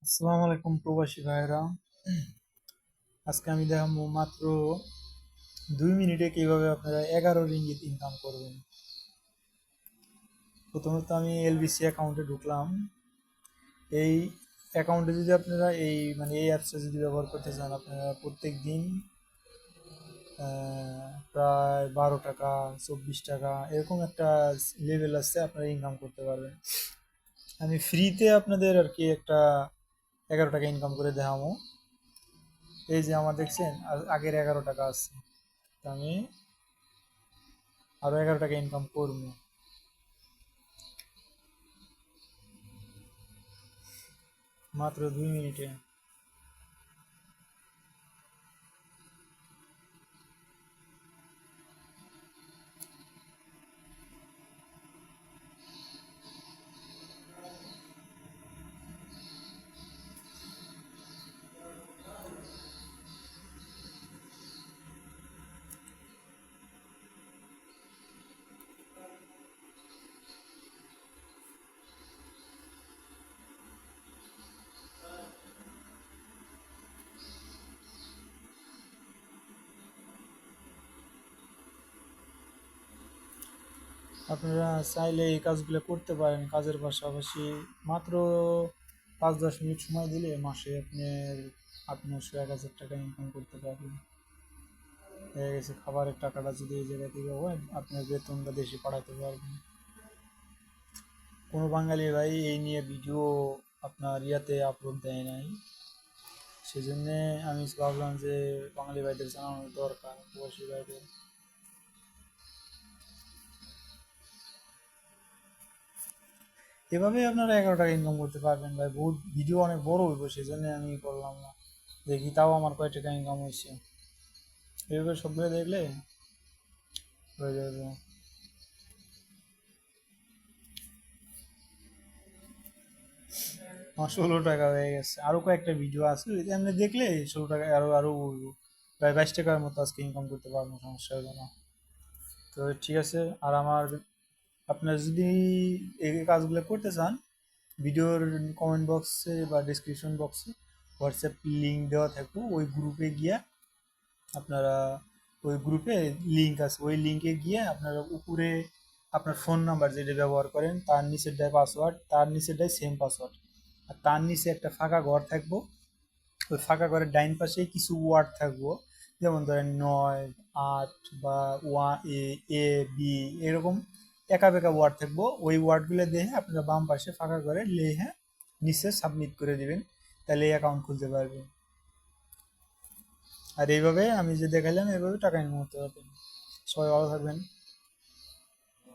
আসসালামু আলাইকুম প্রবাসী ভাইরা। আজকে আমি দেখাবো মাত্র 2 মিনিটে কিভাবে আপনারা 11 রিঙ্গিত ইনকাম করবেন। প্রথমত আমি এলবিসি অ্যাকাউন্টে ঢুকলাম। এই অ্যাকাউন্টে যদি আপনারা এই অ্যাপসটা যদি ব্যবহার করতে চান, আপনারা প্রত্যেক দিন প্রায় 12 টাকা 24 টাকা এরকম একটা লেভেল আছে, আপনারা ইনকাম করতে পারবেন। আমি ফ্রিতে আপনাদের আর কি একটা 11 টাকা ইনকাম করে দেখাবো। এই যে আমার দেখছেন আগের 11 টাকা আছে, তো আমি আরো 11 টাকা ইনকাম করবো মাত্র 2 মিনিটে। আপনারা চাইলে এই কাজগুলো করতে পারেন কাজের পাশাপাশি। মাত্র 5-10 মিনিট সময় দিলে মাসে আপনার 800-1000 টাকা ইনকাম করতে পারবেন। হয়ে গেছে, খাবারের টাকাটা যদি এই জায়গা থেকে হয়, আপনার বেতনটা দেশে পাঠাতে পারবেন। কোনো বাঙালি ভাই এই নিয়ে ভিডিও আপনার ইয়াতে আপলোড দেয় নাই, সেজন্যে আমি ভাবলাম যে বাঙালি ভাইদের জানানো দরকার, প্রবাসী ভাইদের। এভাবে আপনারা 11 টাকা ইনকাম করতে পারবেন ভাই। বহুত ভিডিও অনেক বড় হইব, সেই জন্য আমি করলাম না, দেখি তাও আমার কয় টাকা ইনকাম হয়েছে। এভাবে সবগুলো দেখলে হয়ে যাবে। আমার 16 টাকা হয়ে গেছে, আরো কয়েকটা ভিডিও আছে, যদি আপনি দেখলে 16 টাকা আরো আরো উঠবো। প্রায় 22 টাকার মতো আজকে ইনকাম করতে পারবো, সমস্যা হবে না। তো ঠিক আছে। আর আমার, আপনার যদি এই কাজগুলো করতে চান, ভিডিওর কমেন্ট বক্সে বা ডিসক্রিপশন বক্সে হোয়াটসঅ্যাপ লিঙ্ক দেওয়া থাকবে, ওই গ্রুপে গিয়ে আপনারা, ওই গ্রুপে লিঙ্ক আছে, ওই লিঙ্কে গিয়ে আপনারা উপরে আপনার ফোন নাম্বার যেটা ব্যবহার করেন তার নিচেরটায় পাসওয়ার্ড, তার নিচেরটায় সেম পাসওয়ার্ড, আর তার নিচে একটা ফাঁকা ঘর থাকবো। ওই ফাঁকা ঘরের ডাইন পাশে কিছু ওয়ার্ড থাকবো, যেমন ধরেন 9, 8 বা এ বি এরকম একা বেকা ওয়ার্ড থাকবো। ওই ওয়ার্ডগুলো দেখে আপনারা বাম পাশে ফাঁকা করে লিখে নিচে সাবমিট করে দিবেন, তাহলে এই অ্যাকাউন্ট খুলতে পারবেন। আর এইভাবে আমি যে দেখালাম, এইভাবে টাকা ইনকাম করতে পারবেন। সবাই ভালো থাকবেন।